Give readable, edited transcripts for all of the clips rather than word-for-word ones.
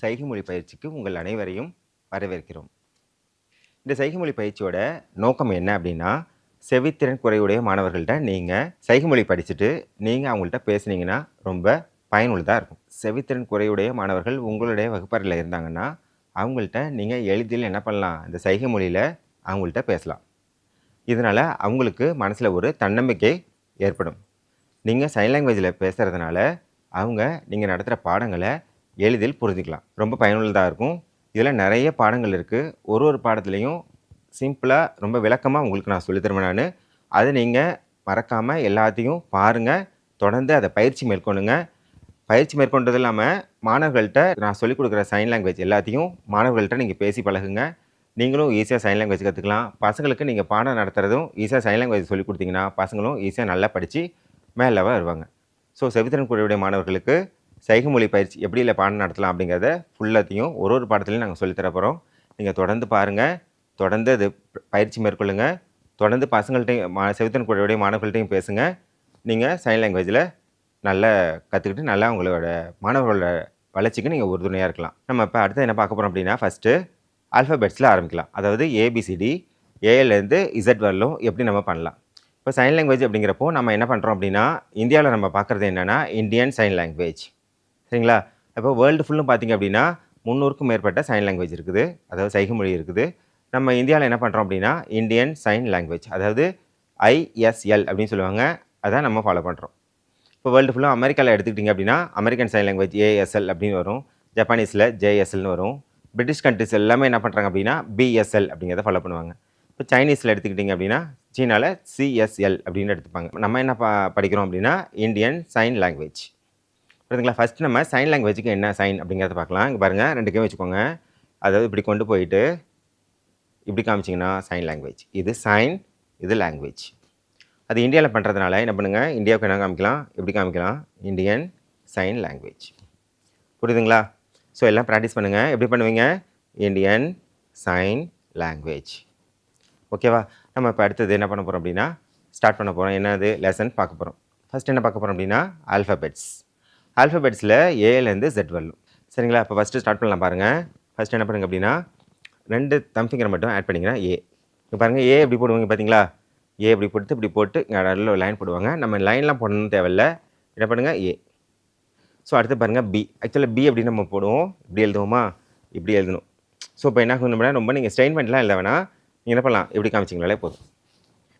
சைகை மொழி பயிற்சிக்கு உங்கள் அனைவரையும் வரவேற்கிறோம். இந்த சைகை மொழி பயிற்சியோட நோக்கம் என்ன அப்படின்னா, செவித்திறன் குறைவுடைய மாணவர்கள்ட்ட நீங்கள் சைகை மொழி படிச்சுட்டு நீங்கள் அவங்கள்ட்ட பேசுனீங்கன்னா ரொம்ப பயனுள்ளதாக இருக்கும். செவித்திறன் குறைவுடைய மாணவர்கள் உங்களுடைய வகுப்பறையில் இருந்தாங்கன்னா அவங்கள்ட்ட நீங்கள் எளிதில் என்ன பண்ணலாம், இந்த சைகை மொழியில் அவங்கள்ட்ட பேசலாம். இதனால் அவங்களுக்கு மனசில் ஒரு தன்னம்பிக்கை ஏற்படும். நீங்கள் சைன் லாங்குவேஜில் பேசுகிறதுனால அவங்க நீங்கள் நடத்துகிற பாடங்களை எளிதில் புரிஞ்சுக்கலாம். ரொம்ப பயனுள்ளதாக இருக்கும். இதில் நிறைய பாடங்கள் இருக்குது. ஒரு பாடத்துலேயும் சிம்பிளாக ரொம்ப விளக்கமாக உங்களுக்கு நான் சொல்லித்தருவேன் நான். அதை நீங்கள் மறக்காமல் எல்லாத்தையும் பாருங்கள். தொடர்ந்து அதை பயிற்சி மேற்கொள்ளுங்க. பயிற்சி மேற்கொண்டது இல்லாமல் மாணவர்கள்ட்ட நான் சொல்லிக் கொடுக்குற சைன் லாங்குவேஜ் எல்லாத்தையும் மாணவர்கள்ட்ட நீங்கள் பேசி பழகுங்க. நீங்களும் ஈஸியாக சைன் லாங்குவேஜ் கற்றுக்கலாம். பசங்களுக்கு நீங்கள் பாடம் நடத்துகிறதும் ஈஸியாக சைன் லாங்குவேஜ் சொல்லிக் கொடுத்தீங்கன்னா பசங்களும் ஈஸியாக நல்லா படித்து மேலே வருவாங்க. ஸோ செவித்திறன் குறைவுடைய மாணவர்களுக்கு சைகை மொழி பயிற்சி எப்படி இல்லை பாடம் நடத்தலாம் அப்படிங்கிறத ஃபுல்லாத்தையும் ஒரு பாடத்துலையும் நாங்கள் சொல்லித்தர போகிறோம். நீங்கள் தொடர்ந்து பாருங்கள், தொடர்ந்து அது பயிற்சி மேற்கொள்ளுங்கள். தொடர்ந்து பசங்கள்ட்டையும் செவித்திறன் குறைவுடைய மாணவர்கள்ட்டையும் பேசுங்க. நீங்கள் சைன் லாங்குவேஜில் நல்லா கற்றுக்கிட்டு நல்லா உங்களோட மாணவர்களோட வளர்ச்சிக்கு நீங்கள் உறுதுணையாக இருக்கலாம். நம்ம இப்போ அடுத்து என்ன பார்க்க போகிறோம் அப்படின்னா, ஃபஸ்ட்டு ஆல்ஃபபெட்ஸில் ஆரம்பிக்கலாம். அதாவது ஏபிசிடி ஏலேருந்து இசட் வரலும் எப்படி நம்ம பண்ணலாம். இப்போ சைன் லாங்குவேஜ் அப்படிங்கிறப்போ நம்ம என்ன பண்ணுறோம் அப்படின்னா, இந்தியாவில் நம்ம பார்க்குறது என்னென்னா இந்தியன் சைன் லாங்குவேஜ், சரிங்களா? இப்போ வேர்ல்டு ஃபுல்லும் பார்த்திங்க அப்படின்னா 300க்கும் மேற்பட்ட சைன் லாங்குவேஜ் இருக்குது, அதாவது சைகை மொழி இருக்குது. நம்ம இந்தியாவில் என்ன பண்ணுறோம் அப்படின்னா இந்தியன் சைன் லாங்குவேஜ், அதாவது ISL அப்படின்னு சொல்லுவாங்க, அதான் நம்ம ஃபாலோ பண்ணுறோம். இப்போ வேர்ல்டு ஃபுல்லாக அமெரிக்காவில் எடுத்துக்கிட்டிங்க அப்படின்னா அமெரிக்கன் சைன் லாங்குவேஜ் ASL அப்படின்னு வரும், ஜப்பானீஸில் JSLன்னு வரும், பிரிட்டிஷ் கண்ட்ரிஸ் எல்லாமே என்ன பண்ணுறாங்க அப்படின்னா BSL அப்படிங்கிறத ஃபாலோ பண்ணுவாங்க. இப்போ சைனீஸில் எடுத்துக்கிட்டிங்க அப்படின்னா சீனாவில் CSL அப்படின்னு எடுத்துப்பாங்க. நம்ம என்ன படிக்கிறோம் அப்படின்னா இந்தியன் சைன் லாங்குவேஜ், புரியுதுங்களா? ஃபஸ்ட்டு நம்ம சைன் லாங்குவேஜுக்கு என்ன சைன் அப்படிங்கிறத பார்க்கலாம். இங்கே பாருங்கள், 2 கையும் வச்சுக்கோங்க. அதாவது இப்படி கொண்டு போயிட்டு இப்படி காமிச்சிங்கன்னா சைன் லாங்குவேஜ், இது சைன், இது லாங்குவேஜ். அது இந்தியாவில் பண்ணுறதுனால என்ன பண்ணுங்கள், இந்தியாவுக்கு என்ன காமிக்கலாம், எப்படி காமிக்கலாம், இந்தியன் சைன் லாங்குவேஜ். புரியுதுங்களா? ஸோ எல்லாம் ப்ராக்டிஸ் பண்ணுங்கள். எப்படி பண்ணுவீங்க, இந்தியன் சைன் லாங்குவேஜ். ஓகேவா? நம்ம இப்போ அடுத்தது என்ன பண்ண போகிறோம் அப்படின்னா ஸ்டார்ட் பண்ண போகிறோம். என்னது லெசன் பார்க்க போகிறோம். ஃபஸ்ட் என்ன பார்க்க போகிறோம் அப்படின்னா ஆல்ஃபபெட்ஸ். ஆல்ஃபபெட்ஸில் ஏலேருந்து Z வரலும், சரிங்களா? இப்போ ஃபஸ்ட்டு ஸ்டார்ட் பண்ணலாம் பாருங்கள். ஃபஸ்ட் என்ன பண்ணுங்க அப்படின்னா 2 தம் ஃபிங்கரை மட்டும் ஆட் பண்ணிங்கன்னா ஏ. இப்போ பாருங்கள், ஏ எப்படி போடுவாங்க பார்த்தீங்களா? ஏ இப்படி போட்டு இப்படி போட்டு இங்கே நல்ல ஒரு லைன் போடுவாங்க. நம்ம லைன்லாம் போடணும்னு தேவையில்ல. என்ன பண்ணுங்கள், ஏ. ஸோ அடுத்து பாருங்கள் பி. ஆக்சுவலாக பி அப்படின்னு நம்ம போடுவோம், இப்படி எழுதுவோமா, இப்படி எழுதணும். ஸோ இப்போ என்ன பண்ணணும்னா ரொம்ப நீங்கள் ஸ்ட்ரெயின் பண்ணிலாம் எழுத வேணாம். நீங்கள் என்ன பண்ணலாம், எப்படி காமிச்சிங்களாலே போதும்.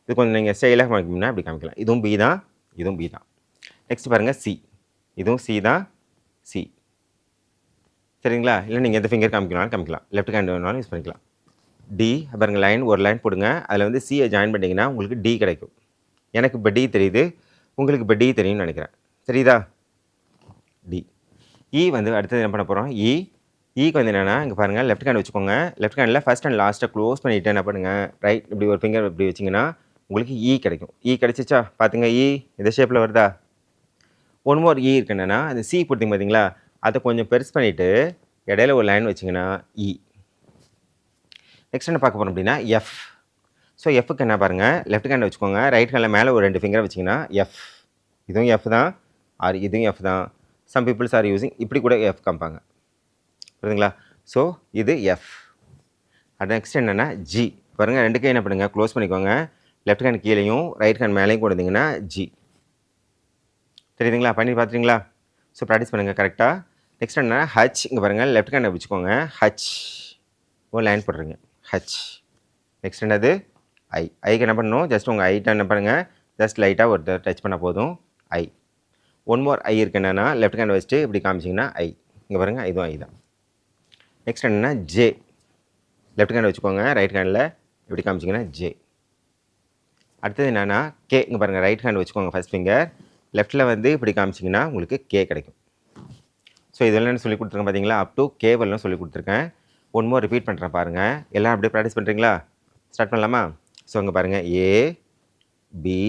இது கொஞ்சம் நீங்கள் ஸ்டைலாக காமிக்கணும்னா இப்படி காமிக்கலாம். இதுவும் பி தான், இதுவும் பி தான். நெக்ஸ்ட் பாருங்கள் சி. இதுவும் சி தான், சி, சரிங்களா? இல்லை நீங்கள் எந்த ஃபிங்கர் காமிக்கணும்னாலும் காமிக்கலாம், லெஃப்ட் ஹேண்ட் வேணாலும் யூஸ் பண்ணிக்கலாம். டி பாருங்கள், லைன் ஒரு லைன் போடுங்க. அதில் வந்து சியை ஜாயின் பண்ணிங்கன்னா உங்களுக்கு டி கிடைக்கும். எனக்கு இப்போ டி தெரியுது, உங்களுக்கு இப்போ டி தெரியும்னு நினைக்கிறேன். தெரியுதா? டி. இ வந்து அடுத்தது என்ன பண்ண போகிறோம், ஈக்கு வந்து என்னென்னா இங்கே பாருங்கள், லெஃப்ட் ஹேண்ட் வச்சுக்கோங்க. லெஃப்ட் ஹேண்டில் ஃபஸ்ட் அண்ட் லாஸ்ட்டை க்ளோஸ் பண்ணிவிட்டு என்ன பண்ணுங்கள், ரைட் இப்படி ஒரு ஃபிங்கர் இப்படி வச்சிங்கன்னா உங்களுக்கு இ கிடைக்கும். இ கிடச்சிச்சா? பார்த்துங்க, இ இந்த ஷேப்பில் வருதா? ஒன் மோர் இ இருக்கு என்னென்னா, அந்த சி கொடுத்தீங்க பார்த்தீங்களா, அதை கொஞ்சம் பெருசு பண்ணிவிட்டு இடையில ஒரு லைன் வச்சிங்கன்னா இ. நெக்ஸ்ட் என்ன பார்க்க போகிறோம் அப்படின்னா எஃப். ஸோ எஃப்க்கு என்ன பாருங்கள், லெஃப்ட் ஹேண்ட் வச்சுக்கோங்க. ரைட் ஹேண்டில் மேலே ஒரு 2 ஃபிங்கரை வச்சிங்கன்னா எஃப். இதுவும் எஃப் தான், ஆர் இதுவும் எஃப் தான். சம் பீப்புள்ஸ் ஆர் யூஸிங் இப்படி கூட எஃப் காமிப்பாங்க, புரியுதுங்களா? ஸோ இது எஃப். அது நெக்ஸ்ட் என்னென்னா ஜி. பாருங்கள், 2 கை என்ன பண்ணுங்கள், க்ளோஸ் பண்ணிக்கோங்க. லெஃப்ட் ஹேண்ட் கீழேயும் ரைட் ஹேண்ட் மேலேயும் கொடுத்தீங்கன்னா ஜி. தெரியுதுங்களா? பண்ணி பார்த்துறீங்களா? ஸோ ப்ராக்டிஸ் பண்ணுங்கள் கரெக்டாக. நெக்ஸ்ட் என்ன, ஹச். இங்கே பாருங்கள், லெஃப்ட் ஹேண்டை வச்சுக்கோங்க. ஹச் ஒரு லைன் போடுறீங்க, ஹச். நெக்ஸ்ட் என்னது, ஐ. ஐக்கு என்ன பண்ணணும், ஜஸ்ட் உங்கள் ஐட்டை என்ன பண்ணுங்கள், ஜஸ்ட் லைட்டாக ஒரு டச் பண்ணால் போதும், ஐ. ஒன் மோர் ஐ இருக்கு என்னென்னா, லெஃப்ட் ஹேண்ட் வச்சுட்டு இப்படி காமிச்சிங்கன்னா ஐ. இங்கே பாருங்கள், இதுவும் ஐ தான். நெக்ஸ்ட் என்னென்னா ஜே. லெஃப்ட் ஹேண்ட் வச்சுக்கோங்க, ரைட் ஹேண்டில் இப்படி காமிச்சிங்கன்னா ஜே. அடுத்தது என்னென்னா கே. இங்கே பாருங்கள், ரைட் ஹேண்ட் வச்சுக்கோங்க ஃபஸ்ட் ஃபிங்கர், லெஃப்ட்டில் வந்து இப்படி காமிச்சிங்கன்னா உங்களுக்கு கே கிடைக்கும். ஸோ இதெல்லாம் என்ன சொல்லி கொடுத்துருக்கேன் பார்த்தீங்களா, அப் டு கே வரலாம் சொல்லி கொடுத்துருக்கேன். ஒன் மோர் ரிப்பீட் பண்ணுறேன் பாருங்கள். எல்லாம் அப்படியே ப்ராக்டிஸ் பண்ணுறீங்களா? ஸ்டார்ட் பண்ணலாமா? ஸோ அங்கே பாருங்கள், A B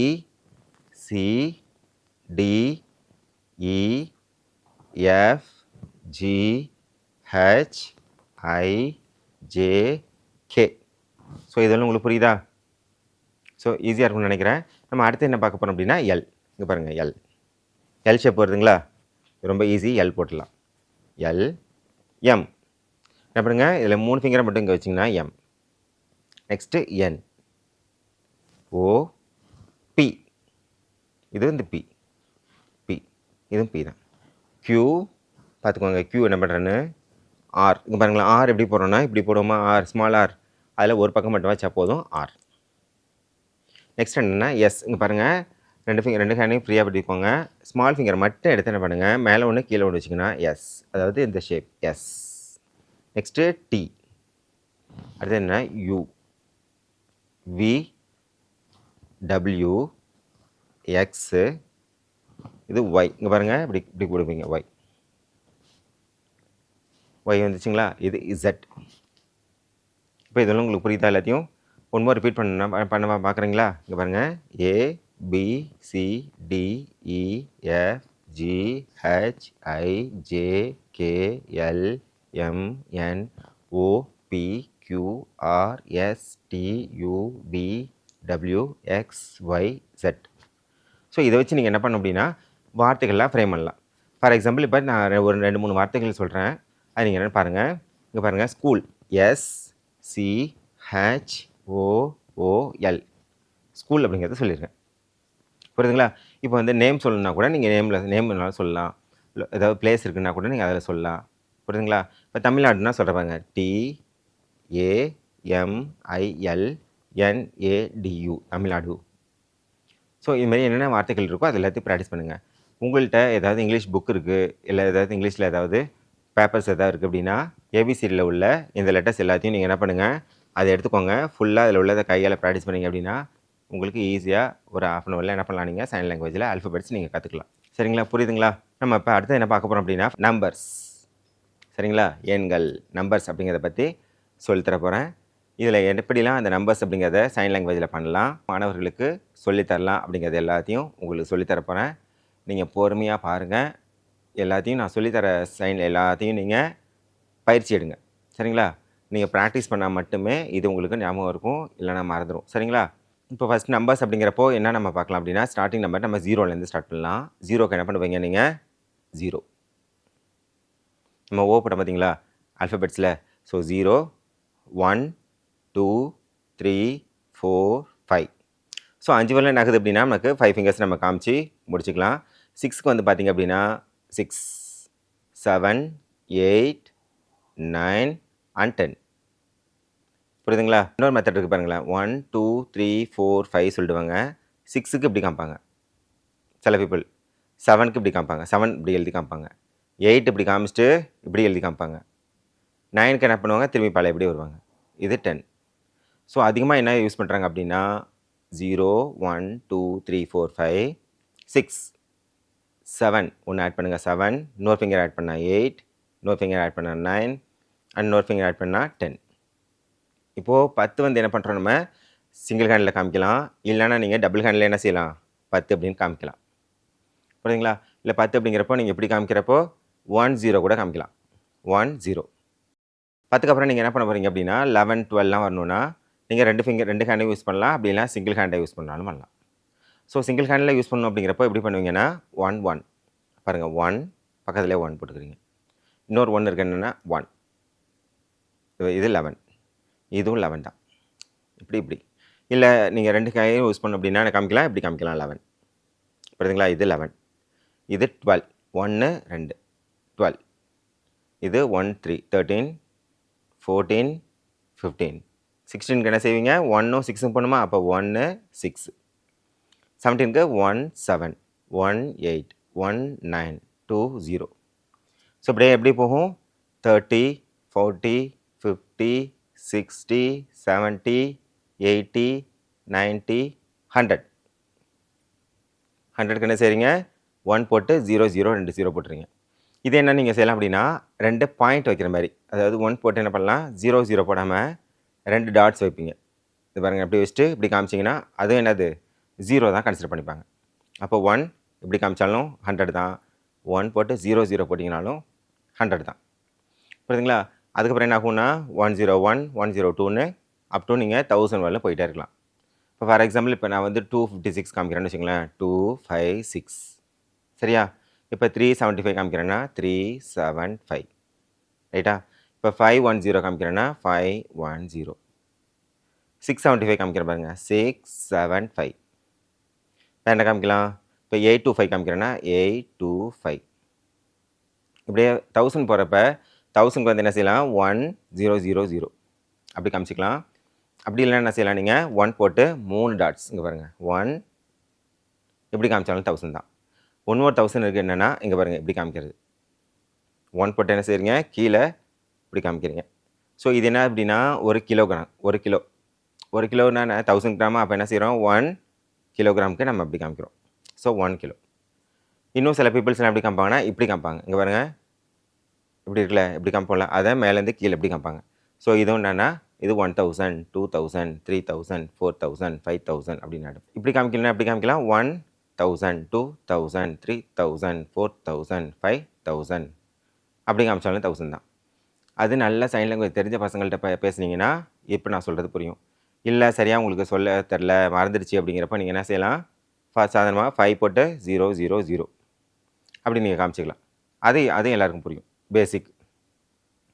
C D E F G H I J K. So இதெல்லாம் உங்களுக்கு புரியுதா? ஸோ ஈஸியாக இருக்கும்னு நினைக்கிறேன். நம்ம அடுத்து என்ன பார்க்க போகிறோம் அப்படின்னா எல். இங்கே பாருங்கள், எல். எல் ஷேப் வருதுங்களா, ரொம்ப ஈஸி. எல் போட்டுடலாம். L M. என்ன பண்ணுங்க, இதில் 3 ஃபிங்கரை மட்டும் இங்கே வச்சிங்கன்னா எம். நெக்ஸ்ட்டு என். O, B. இது வந்து பி. பி. இதுவும் பி தான். கியூ. பார்த்துக்கோங்க, கியூ என்ன பண்ணுறேன்னு ஆர். இங்கே பாருங்களேன், ஆர் எப்படி போடுறோன்னா இப்படி போடுவோமா, ஆர் ஸ்மால் ஆர். அதில் ஒரு பக்கம் மட்டும் வச்சா போதும், ஆர். நெக்ஸ்ட் என்னென்னா எஸ். இங்கே பாருங்கள், ரெண்டு ஹேண்டையும் ஃப்ரீயாக பிடிப்போங்க. ஸ்மால் ஃபிங்கர் மட்டும் எடுத்து என்ன பண்ணுங்கள், மேலே ஒன்று கீழே ஒன்று வச்சிங்கன்னா எஸ். அதாவது இந்த ஷேப் எஸ். Next T. அடுத்து என்ன, யூ. வி. டபிள்யூ. எக்ஸு. இது ஒய். இங்கே பாருங்கள், இப்படி இப்படி போடுவீங்க ஒய். ஒய் வந்துச்சுங்களா, இது இசட். இப்போ இதெல்லாம் உங்களுக்கு புரியுதா எல்லாத்தையும்? ஒன் ரிப்பீட் பண்ணவா பார்க்குறீங்களா? இங்கே பாருங்கள், A, B, C, D, E, F, G, H, I, J, K, L, M, N, O, P, Q, R, S, T, U, V, W, X, Y, Z. So இதை வச்சு நீங்கள் என்ன பண்ண அப்படின்னா வார்த்தைகள்லாம் ஃப்ரேம் பண்ணலாம். ஃபார் எக்ஸாம்பிள் இப்போ நான் ஒரு 2-3 வார்த்தைகள் சொல்கிறேன், அது நீங்கள் என்னென்னு பாருங்கள். இங்கே பாருங்கள், ஸ்கூல் எஸ், சி, ஹெச், ஓ, ஓ, எல். ஸ்கூல் அப்படிங்கிறத சொல்லியிருக்கேன். புரியுதுங்களா? இப்போ வந்து நேம் சொல்லணுன்னா கூட நீங்கள் நேம் வேணாலும் சொல்லலாம். ஏதாவது பிளேஸ் இருக்குன்னா கூட நீங்கள் அதில் சொல்லலாம். புரியுதுங்களா? இப்போ தமிழ்நாடுனா சொல்கிறப்பாங்க, டி, ஏ, எம், ஐ, எல், என், ஏ, டியூ, தமிழ்நாடு. ஸோ இதுமாதிரி என்னென்ன வார்த்தைகள் இருக்கோ அது எல்லாத்தையும் ப்ராக்டிஸ் பண்ணுங்கள். உங்கள்கிட்ட ஏதாவது இங்கிலீஷ் புக் இருக்குது, இல்லை ஏதாவது இங்கிலீஷில் ஏதாவது பேப்பர்ஸ் ஏதாவது இருக்குது அப்படின்னா ஏபிசிடியில் உள்ள இந்த லெட்டர்ஸ் எல்லாத்தையும் நீங்கள் என்ன பண்ணுங்கள், அதை எடுத்துக்கோங்க. ஃபுல்லாக அதில் உள்ளதை கையால் ப்ராக்டிஸ் பண்ணிங்க அப்படின்னா உங்களுக்கு ஈஸியாக ஒரு ½ அன் ஹவரில் என்ன பண்ணலாம், நீங்கள் சைன் லாங்குவேஜில் ஆல்ஃபபெட்ஸ் நீங்கள் கற்றுக்கலாம். சரிங்களா? புரியுதுங்களா? நம்ம இப்போ அடுத்து என்ன பார்க்க போகிறோம் அப்படின்னா நம்பர்ஸ். சரிங்களா? எண்கள், நம்பர்ஸ் அப்படிங்கிறத பற்றி சொல்லித்தர போகிறேன். இதில் எப்படிலாம் அந்த நம்பர்ஸ் அப்படிங்கிறத சைன் லாங்குவேஜில் பண்ணலாம், மாணவர்களுக்கு சொல்லித்தரலாம் அப்படிங்கிறது எல்லாத்தையும் உங்களுக்கு சொல்லித்தர போகிறேன். நீங்கள் பொறுமையாக பாருங்கள். எல்லாத்தையும் நான் சொல்லித்தர சைன் எல்லாத்தையும் நீங்கள் பயிற்சி எடுங்க. சரிங்களா? நீங்கள் ப்ராக்டிஸ் பண்ணால் மட்டுமே இது உங்களுக்கு ஞாபகம் இருக்கும், இல்லைனா மறந்துடும். சரிங்களா? இப்போ ஃபஸ்ட் நம்பர்ஸ் அப்படிங்கிறப்போ என்ன நம்ம பார்க்கலாம் அப்படின்னா ஸ்டார்டிங் நம்பர் நம்ம 0லேருந்து ஸ்டார்ட் பண்ணலாம். 0க்கு என்ன பண்ணுவீங்க நீங்கள், 0. நம்ம ஓ போட்டோம் பார்த்தீங்களா ஆல்ஃபபெட்ஸில். ஸோ 0, 1, 2, 3, 4, 5. ஸோ 5 வரல நகுது அப்படின்னா நமக்கு 5 ஃபிங்கர்ஸ் நம்ம காமிச்சு முடிச்சுக்கலாம். 6க்கு வந்து பார்த்திங்க அப்படின்னா 6, 7, 8, 9 and 10. புரியுதுங்களா? இன்னொரு மெத்தட் இருக்குது பாருங்களேன். 1, 2, 3, 4, 5 சொல்லிடுவாங்க. 6க்கு இப்படி காமிப்பாங்க சில பீப்புள். 7க்கு இப்படி காமிப்பாங்க, 7 இப்படி எழுதி காமிப்பாங்க. 8 இப்படி காமிச்சிட்டு இப்படி எழுதி காமிப்பாங்க. 9க்கு என்ன பண்ணுவாங்க, திரும்பி பழைய இப்படி வருவாங்க. இது 10. ஸோ அதிகமாக என்ன யூஸ் பண்ணுறாங்க அப்படின்னா 0, 1, 2, 3, 4, 5, 6, 7 ஒன்று ஆட் பண்ணுங்கள் 7, இன்னொரு ஃபிங்கர் ஆட் பண்ணால் 8, இன்னொரு ஃபிங்கர் ஆட் பண்ணால் 9 அண்ட் இன்னொரு ஃபிங்கர் ஆட் பண்ணால் 10. இப்போது 10 வந்து என்ன பண்ணுறோம், நம்ம சிங்கிள் ஹேண்டில் காமிக்கலாம், இல்லைனா நீங்கள் டபுள் ஹேண்டில் என்ன செய்யலாம், 10 அப்படின்னு காமிக்கலாம். புரியுதுங்களா? இல்லை 10 அப்படிங்கிறப்போ நீங்கள் எப்படி காமிக்கிறப்போ 1, 0 கூட காமிக்கலாம். 1, 0. 10க்கு அப்புறம் நீங்கள் என்ன பண்ண போகிறீங்க அப்படின்னா 11, 12லாம் வரணுன்னா நீங்கள் ரெண்டு ஹேண்டையும் யூஸ் பண்ணலாம், அப்படி இல்லைனா சிங்கிள் ஹேண்டை யூஸ் பண்ணாலும் பண்ணலாம். ஸோ சிங்கிள் ஹேண்டில் யூஸ் பண்ணணும் அப்படிங்கிறப்போ எப்படி பண்ணுவீங்கன்னா 1, 1 பாருங்கள், 1 பக்கத்துலேயே 1 போட்டுக்கிறீங்க. இன்னொரு 1 இருக்கு என்னென்னா 1. இது 11, இதுவும் 11 தான். இப்படி இல்லை நீங்கள் ரெண்டு கையும் யூஸ் பண்ணணும் அப்படின்னா காமிக்கலாம், இப்படி காமிக்கலாம் 11. புரியுதுங்களா? இது 11, இது 12, 1, 2, 12. இது 1, 3, 13, 14, 15. 16க்கு என்ன செய்வீங்க, 1ம் 6ம் பண்ணுமா, அப்போ 1, 6. 17க்கு 1, 7, 1, 8, 1, 9, 2, 0. ஸோ இப்படியே எப்படி போகும், 30, 40, 50, 60, 70, 80, 90, 100. 100க்கு என்ன செய்கிறீங்க, 1 போட்டு 0, 0, 2 0 போட்டுறீங்க. இது என்ன நீங்கள் செய்யலாம் அப்படின்னா 2 பாயிண்ட் வைக்கிற மாதிரி, அதாவது 1 போட்டு என்ன பண்ணலாம், 0, 0 போடாமல் 2 டாட்ஸ் வைப்பீங்க. இது பாருங்கள், எப்படி வச்சுட்டு இப்படி காமிச்சிங்கன்னா அதுவும் என்னது 0 தான் கன்சிடர் பண்ணிப்பாங்க. அப்போ 1 இப்படி காமிச்சாலும் 100 தான், 1 போட்டு 0, 0 போட்டிங்கனாலும் 100 தான். புரியுதுங்களா? அதுக்கப்புறம் என்ன ஆகும்னா 101, 102ன்னு அப் டு நீங்கள் 1000 வரல போயிட்டே இருக்கலாம். இப்போ ஃபார் எக்ஸாம்பிள் இப்போ நான் வந்து 256 காமிக்கிறேன்னு வச்சுங்களேன், 256. சரியா? இப்போ 375 காமிக்கிறேன்னா 375. ரைட்டா? இப்போ 510 காமிக்கிறேன்னா 510. 675 காமிக்கிறேன் பாருங்க. 675. வேற என்ன காமிக்கலாம்? இப்போ 825 காமிக்கிறேன்னா 825. இப்படியே 1000 போகிறப்ப 1000க்கு வந்து என்ன செய்யலாம்? 1000 அப்படி காமிச்சிக்கலாம். அப்படி இல்லைன்னா என்ன செய்யலாம் நீங்கள்? 1 போட்டு 3 டாட்ஸ் இங்கே பாருங்கள். 1 எப்படி காமிச்சாலும் 1000 தான். ஒன் மோர் 1000 இருக்குது என்னென்னா இங்கே பாருங்கள் இப்படி காமிக்கிறது. 1 போட்டு என்ன செய்கிறீங்க? கீழே இப்படி காமிக்கிறீங்க. ஸோ இது என்ன அப்படின்னா 1 கிலோகிராம். 1 கிலோ 1 கிலோன்னா 1000 கிராமா? அப்போ என்ன செய்கிறோம்? 1 கிலோகிராமுக்கு நம்ம இப்படி காமிக்கிறோம். So 1 kilo. இன்னும் சில பீப்புள்ஸ்லாம் எப்படி காமிப்பாங்கன்னா இப்படி காமிப்பாங்க. இங்கே பாருங்கள் இப்படி இருக்குல்ல, இப்படி காமிப்போம்ல, அதை மேலேருந்து கீழே எப்படி காமிப்பாங்க. ஸோ இதுவும் என்னென்னா இது 1000, 2000, 3000, 4000, 5000 அப்படின்னு இப்படி காமிக்கலன்னா எப்படி காமிக்கலாம்? 1000, 2000, 3000, 4000, 5000 அப்படி காமிச்சாலும் 1000 தான். அது நல்ல சைன் லாங்குவேஜ் தெரிஞ்ச பசங்கள்கிட்ட பேசுனீங்கன்னா இப்போ நான் சொல்கிறது புரியும். இல்லை சரியாக உங்களுக்கு சொல்ல தெரில, மறந்துடுச்சு அப்படிங்கிறப்ப நீங்கள் என்ன செய்யலாம்? சாதாரணமாக 5 போட்டு 000 அப்படி நீங்கள் காமிச்சிக்கலாம். அது எல்லாருக்கும் புரியும். பேசிக்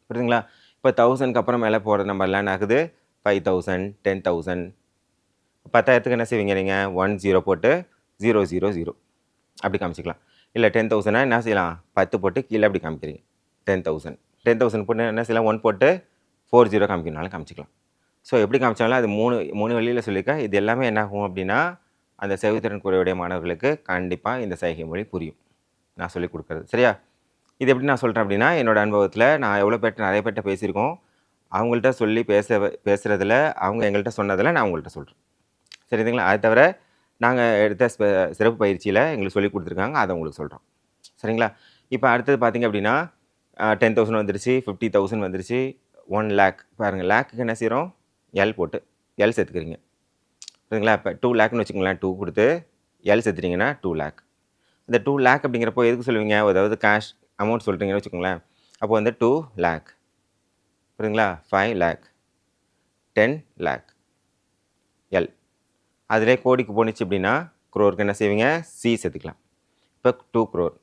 புரியுதுங்களா? இப்போ 1000க்கு அப்புறம் மேலே போகிற நம்பர்லாம் என்ன ஆகுது? 5000, 10,000. 10,000க்கு என்ன செய்வீங்க நீங்கள்? 10 போட்டு 000 அப்படி காமிச்சிக்கலாம். இல்லை 10,000னா என்ன செய்யலாம்? 10 போட்டு கீழே அப்படி காமிக்கிறீங்க. 10,000 போட்டு என்ன செய்யலாம்? 1 போட்டு 40 காமிக்கணும்னாலும் காமிச்சிக்கலாம். ஸோ எப்படி காமிச்சாலும் அது மூணு வழியில் சொல்லியிருக்கேன். இது எல்லாமே என்ன ஆகும் அப்படின்னா அந்த செவித்திறன் குறைவுடைய மாணவர்களுக்கு கண்டிப்பாக இந்த சைகை மொழி புரியும். நான் சொல்லிக் கொடுக்குறது சரியா? இது எப்படி நான் சொல்கிறேன் அப்படின்னா என்னோட அனுபவத்தில் நான் நிறைய பேர்கிட்ட பேசியிருக்கோம். அவங்கள்ட்ட சொல்லி பேசுகிறதுல அவங்க எங்கள்கிட்ட சொன்னதில் நான் உங்கள்கிட்ட சொல்கிறேன். சரிங்களா? அது தவிர நாங்கள் எடுத்த சிறப்பு பயிற்சியில் எங்களுக்கு சொல்லி கொடுத்துருக்காங்க. அதை உங்களுக்கு சொல்கிறோம். சரிங்களா? இப்போ அடுத்தது பார்த்திங்க அப்படின்னா 10,000 வந்துருச்சு, 50,000 வந்துருச்சு, 1 lakh. பாருங்கள், லேக்குக்கு என்ன செய்கிறோம்? எல் போட்டு எல் சேர்த்துக்கிறீங்க. சரிங்களா? இப்போ 2 lakhன்னு வச்சுக்கோங்களேன். 2 கொடுத்து எல் சேர்த்துட்டிங்கன்னா 2 lakh. இந்த 2 lakh அப்படிங்கிறப்போ எதுக்கு சொல்லுவீங்க? அதாவது கேஷ் அமௌண்ட் சொல்கிறீங்கன்னு வச்சுக்கோங்களேன். அப்போ வந்து 2 lakh. புரியுதுங்களா? 5 lakh, 10 lakh, எல். அதிலே கோடிக்கு போணுச்சு அப்படின்னா க்ரோருக்கு என்ன செய்வீங்க? சி சேர்த்துக்கலாம். இப்போ 2 crore,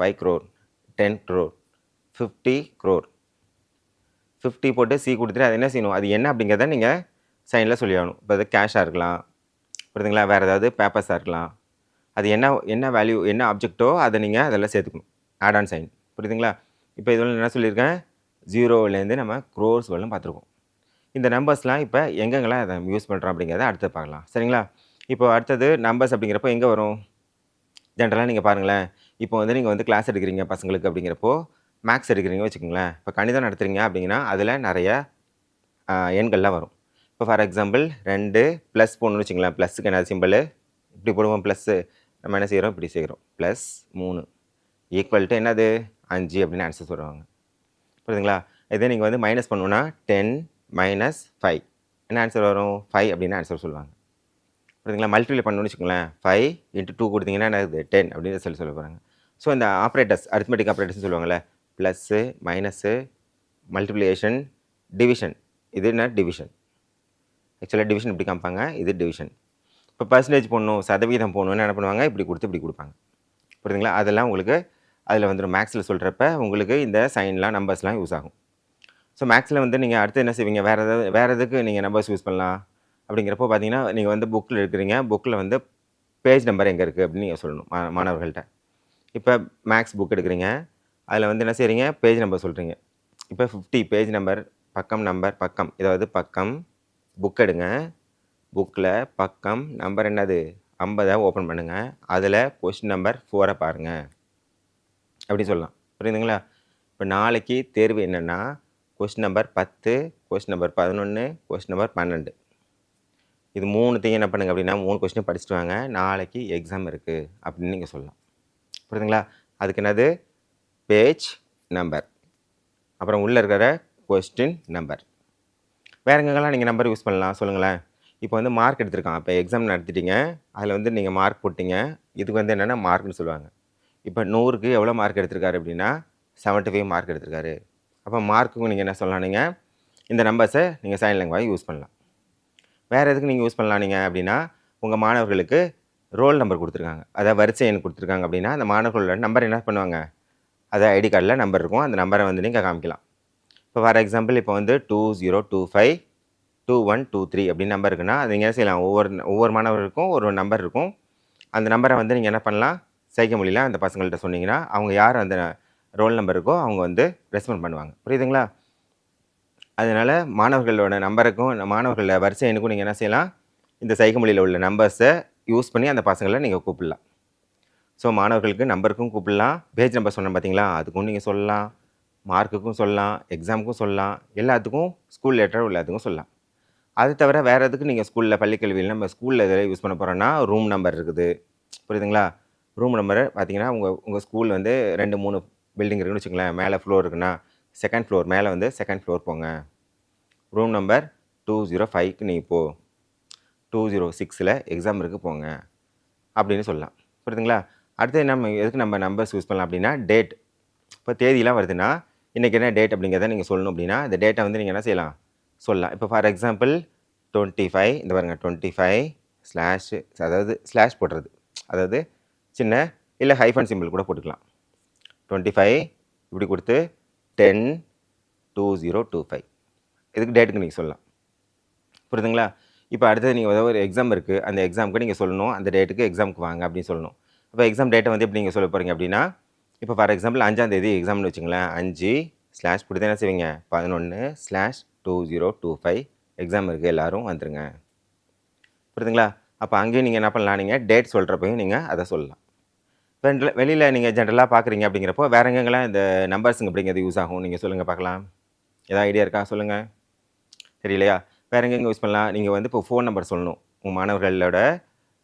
5 crore, 10 crore, 50 crore. 50 போட்டு சி கொடுத்துட்டு அது என்ன செய்யணும்? அது என்ன அப்படிங்கிறத நீங்கள் சைனில் சொல்லி ஆகணும். இப்போ அது கேஷாக இருக்கலாம், புரியுதுங்களா? வேறு ஏதாவது பேப்பர்ஸாக இருக்கலாம். அது என்ன வேல்யூ, என்ன ஆப்ஜெக்டோ அதை நீங்கள் அதெல்லாம் சேர்த்துக்கணும். Add on sign. புரியுதுங்களா? இப்போ இதில் என்ன சொல்லியிருக்கேன்? 0லேருந்து நம்ம க்ரோர்ஸ் வரலும் பார்த்துருக்கோம். இந்த நம்பர்ஸ்லாம் இப்போ எங்கெங்கெல்லாம் அதை யூஸ் பண்ணுறோம் அப்படிங்கிறத அடுத்து பார்க்கலாம். சரிங்களா? இப்போ அடுத்தது நம்பர்ஸ் அப்படிங்கிறப்போ எங்கே வரும்? ஜென்ரலாக நீங்கள் பாருங்களேன். இப்போ வந்து நீங்கள் வந்து கிளாஸ் எடுக்கிறீங்க பசங்களுக்கு அப்படிங்கிறப்போ மேக்ஸ் எடுக்கிறீங்க வச்சுக்கோங்களேன். இப்போ கணிதம் நடத்துகிறீங்க அப்படிங்கன்னா அதில் நிறைய எண்கள்லாம் வரும். இப்போ ஃபார் எக்ஸாம்பிள் 2 ப்ளஸ் போடணும்னு வச்சுங்களேன். ப்ளஸ்ஸுக்கு என்ன சிம்பிள்? இப்படி போடுவோம். ப்ளஸ்ஸு நம்ம என்ன செய்கிறோம்? இப்படி செய்கிறோம். ப்ளஸ் 3 ஈக்குவல் டு என்னது? 5 அப்படின்னு ஆன்சர் சொல்லுவாங்க. புரியுதுங்களா? இதே நீங்கள் வந்து மைனஸ் பண்ணணுன்னா 10 மைனஸ் 5 என்ன ஆன்சர் வரும்? 5 அப்படின்னு ஆன்சர் சொல்லுவாங்க. புரியுதுங்களா? மல்டிப்ளை பண்ணணும்னு வச்சுக்கோங்களேன். 5 × 2 கொடுத்தீங்கன்னா என்ன ஆகுது? 10 அப்படின்னு சொல்ல போகிறாங்க. ஸோ இந்த ஆப்ரேட்டர்ஸ் அரித்மெட்டிக் ஆப்ரேட்டர்ஸ்னு சொல்லுவாங்கள்ல, ப்ளஸ்ஸு, மைனஸு, மல்டிப்ளிகேஷன், டிவிஷன். இது என்ன? டிவிஷன். ஆக்சுவலாக டிவிஷன் இப்படி காமிப்பாங்க, இது டிவிஷன். இப்போ பர்சன்டேஜ் போடணும், சதவீதம் போடணும்னு என்ன பண்ணுவாங்க? இப்படி கொடுத்து இப்படி கொடுப்பாங்க. புரியுதுங்களா? அதெல்லாம் உங்களுக்கு அதில் வந்துடும். மேக்ஸில் சொல்கிறப்ப உங்களுக்கு இந்த சைன்லாம் நம்பர்ஸ்லாம் யூஸ் ஆகும். ஸோ மேக்ஸில் வந்து நீங்கள் அடுத்து என்ன செய்வீங்க? வேறு எதுக்கு நீங்கள் நம்பர்ஸ் யூஸ் பண்ணலாம் அப்படிங்கிறப்போ பார்த்தீங்கன்னா நீங்கள் வந்து புக்கில் இருக்கிறீங்க. புக்கில் வந்து பேஜ் நம்பர் எங்கே இருக்குது அப்படின்னு நீங்கள் சொல்லணும் மாணவர்கள்ட்ட. இப்போ மேக்ஸ் புக் எடுக்கிறீங்க, அதில் வந்து என்ன செய்கிறீங்க? பேஜ் நம்பர் சொல்கிறீங்க. இப்போ 50 பேஜ் நம்பர், பக்கம் இதாவது பக்கம் புக் எடுங்க. புக்கில் பக்கம் நம்பர் என்னது? 50 ஓப்பன் பண்ணுங்கள். அதில் கொஸ்டின் நம்பர் 4 பாருங்கள் அப்படின்னு சொல்லலாம். புரியுதுங்களா? இப்போ நாளைக்கு தேர்வு என்னென்னா question number 10, question number 11, question number 12. இது 3த்தையும் என்ன பண்ணுங்க அப்படின்னா 3 கொஸ்டின் படிச்சுட்டு வாங்க, நாளைக்கு எக்ஸாம் இருக்குது அப்படின்னு நீங்கள் சொல்லலாம். புரியுதுங்களா? அதுக்கு என்னது? பேஜ் நம்பர், அப்புறம் உள்ளே இருக்கிற கொஸ்டின் நம்பர். வேறு எங்கெல்லாம் நீங்கள் நம்பர் யூஸ் பண்ணலாம் சொல்லுங்களேன். இப்போ வந்து மார்க் எடுத்திருக்கான். இப்போ எக்ஸாம் நடத்திட்டீங்க, அதில் வந்து நீங்கள் மார்க் போட்டிங்க. இதுக்கு வந்து என்னென்னா மார்க்னு சொல்லுவாங்க. இப்போ 100க்கு எவ்வளோ மார்க் எடுத்திருக்காரு அப்படின்னா 75 மார்க் எடுத்திருக்காரு. அப்போ மார்க்குக்கு நீங்கள் என்ன சொல்லலாம்? நீங்கள் இந்த நம்பர்ஸை நீங்கள் சைன் லாங்குவேஜ் யூஸ் பண்ணலாம். வேறு எதுக்கு நீங்கள் யூஸ் பண்ணலாம் நீங்கள் அப்படின்னா உங்கள் மாணவர்களுக்கு ரோல் நம்பர் கொடுத்துருக்காங்க, அதாவது வரிசை எண் கொடுத்துருக்காங்க அப்படின்னா அந்த மாணவர்களோட நம்பர் என்ன பண்ணுவாங்க? அது ஐடி கார்டில் நம்பர் இருக்கும். அந்த நம்பரை வந்து நீங்கள் காமிக்கலாம். இப்போ ஃபார் எக்ஸாம்பிள் இப்போ வந்து 20252123 அப்படின்னு நம்பர் இருக்குன்னா, அது நீங்கள் என்ன செய்யலாம், ஒவ்வொரு மாணவருக்கும் ஒரு நம்பர் இருக்கும். அந்த நம்பரை வந்து நீங்கள் என்ன பண்ணலாம், சைகை மொழியில் அந்த பசங்கள்கிட்ட சொன்னீங்கன்னா, அவங்க யார் அந்த ரோல் நம்பர் இருக்கோ அவங்க வந்து ரெஸ்பாண்ட் பண்ணுவாங்க. புரியுதுங்களா? அதனால் மாணவர்களோட நம்பருக்கும் மாணவர்களோட வரிசை எண்ணுக்கும் நீங்கள் என்ன செய்யலாம், இந்த சைகை மொழியில் உள்ள நம்பர்ஸை யூஸ் பண்ணி அந்த பசங்களை நீங்கள் கூப்பிடலாம். ஸோ மாணவர்களுக்கு நம்பருக்கும் கூப்பிடலாம், பேஜ் நம்பர் சொன்னேன் பார்த்தீங்களா, அதுக்கும் நீங்கள் சொல்லலாம், மார்க்குக்கும் சொல்லலாம், எக்ஸாமுக்கும் சொல்லலாம், எல்லாத்துக்கும் ஸ்கூல் லெட்டர் எல்லாத்துக்கும் சொல்லலாம். அது தவிர வேறு எதுக்கு நீங்கள் ஸ்கூலில் பள்ளிக்கல்வியில் நம்ம ஸ்கூலில் எதில் யூஸ் பண்ண போகிறோன்னா, ரூம் நம்பர் இருக்குது. புரியுதுங்களா? ரூம் நம்பர் பார்த்தீங்கன்னா, உங்கள் ஸ்கூல் வந்து 2, 3 பில்டிங் இருக்குன்னு வச்சுங்களேன். மேலே ஃப்ளோர் இருக்குன்னா, செகண்ட் ஃப்ளோர் மேலே வந்து செகண்ட் ஃப்ளோர் போங்க. ரூம் நம்பர் 205க்கு நீங்கள் போ, 206ல் எக்ஸாம் இருக்குது போங்க அப்படின்னு சொல்லலாம். புரியுதுங்களா? அடுத்து நம்ம எதுக்கு நம்ம நம்பர்ஸ் யூஸ் பண்ணலாம் அப்படின்னா, டேட். இப்போ தேதியெலாம் வருதுன்னா, இன்றைக்கி என்ன டேட் அப்படிங்கிறத நீங்கள் சொல்லணும் அப்படின்னா, இந்த டேட்டை வந்து நீங்கள் என்ன செய்யலாம், சொல்லலாம். இப்போ ஃபார் எக்ஸாம்பிள் 25 இந்த பாருங்க 25 ஸ்லாஷ், அதாவது ஸ்லாஷ் போடுறது, அதாவது சின்ன இல்லை ஹைஃபன் சிம்பிள் கூட போட்டுக்கலாம். 25 இப்படி கொடுத்து 10/2025 இதுக்கு டேட்டுக்கு நீங்கள் சொல்லலாம். புரியுதுங்களா? இப்போ அடுத்தது நீங்கள் ஏதோ ஒரு எக்ஸாம் இருக்குது, அந்த எக்ஸாமுக்கு நீங்கள் சொல்லணும், அந்த டேட்டுக்கு எக்ஸாமுக்கு வாங்க அப்படின்னு சொல்லணும். இப்போ எக்ஸாம் டேட்டை வந்து எப்படி நீங்கள் சொல்ல போகிறீங்க அப்படின்னா, இப்போ ஃபார் எக்ஸாம்பிள் 5ஆம் தேதி எக்ஸாம்னு வச்சுங்களேன். 5 ஸ்லாஷ் கொடுத்து என்ன செய்வீங்க, 11/2025 எக்ஸாம் இருக்குது, எல்லோரும் வந்துடுங்க. புரியுதுங்களா? அப்போ அங்கேயும் நீங்கள் என்ன பண்ணலாம், நீங்கள் டேட் சொல்கிறப்பையும் நீங்கள் அதை சொல்லலாம். வெளியில் நீங்கள் ஜென்ரலாக பார்க்குறீங்க அப்படிங்கிறப்போ வேறு எங்கெங்கெல்லாம் இந்த நம்பர்ஸுங்க அப்படிங்கிறது யூஸ் ஆகும், நீங்கள் சொல்லுங்கள் பார்க்கலாம். ஏதாவது ஐடியா இருக்கா, சொல்லுங்கள். தெரியலையா? வேறு எங்கெங்கே யூஸ் பண்ணலாம், நீங்கள் வந்து இப்போ ஃபோன் நம்பர் சொல்லணும், உங்கள் மாணவர்களோட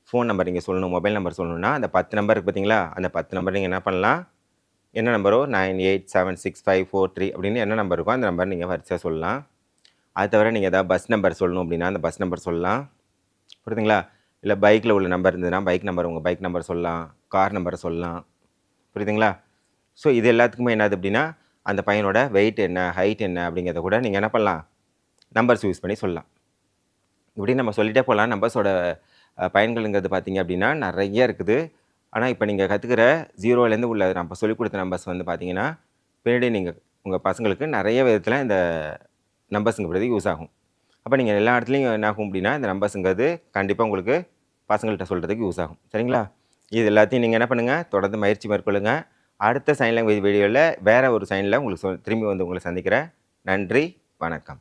ஃபோன் நம்பர் நீங்கள் சொல்லணும், மொபைல் நம்பர் சொல்லணும்னா அந்த 10 நம்பர் இருக்குது பார்த்தீங்களா, அந்த 10 நம்பர் நீங்கள் என்ன பண்ணலாம், என்ன நம்பரோ 987654 அப்படின்னு என்ன நம்பர் இருக்கோ அந்த நம்பர் நீங்கள் வரிசையாக சொல்லலாம். அது தவிர நீங்கள் ஏதாவது பஸ் நம்பர் சொல்லணும் அப்படின்னா அந்த பஸ் நம்பர் சொல்லலாம். புரியுதுங்களா? இல்லை பைக்கில் உள்ள நம்பர் இருந்ததுன்னா பைக் நம்பர், உங்கள் பைக் நம்பர் சொல்லலாம், கார் நம்பர் சொல்லலாம். புரியுதுங்களா? ஸோ இது எல்லாத்துக்குமே என்னது அப்படின்னா, அந்த பையனோட வெயிட் என்ன, ஹைட் என்ன அப்படிங்கிறத கூட நீங்கள் என்ன பண்ணலாம், நம்பர்ஸ் யூஸ் பண்ணி சொல்லலாம். இப்படி நம்ம சொல்லிகிட்டே போகலாம். நம்பர்ஸோட பயன்கள்ங்கிறது பார்த்தீங்க அப்படின்னா நிறைய இருக்குது. ஆனால் இப்போ நீங்கள் கற்றுக்கிற 0லேருந்து உள்ள நம்ம சொல்லிக் கொடுத்த நம்பர்ஸ் வந்து பார்த்தீங்கன்னா, பின்னாடி நீங்கள் உங்கள் பசங்களுக்கு நிறைய விதத்தில் இந்த நம்பர்ஸுங்கிறது யூஸ் ஆகும். அப்போ நீங்கள் எல்லா இடத்துலையும் என்ன ஆகும் அப்படின்னா, இந்த நம்பர்ஸுங்கிறது கண்டிப்பாக உங்களுக்கு பசங்கள்கிட்ட சொல்கிறதுக்கு யூஸ் ஆகும். சரிங்களா? இது எல்லாத்தையும் நீங்கள் என்ன பண்ணுங்கள், தொடர்ந்து பயிற்சி மேற்கொள்ளுங்கள். அடுத்த சைன் லாங்குவேஜ் வீடியோவில் வேறு ஒரு சைனில் உங்களுக்கு திரும்பி வந்து உங்களை சந்திக்கிறேன். நன்றி, வணக்கம்.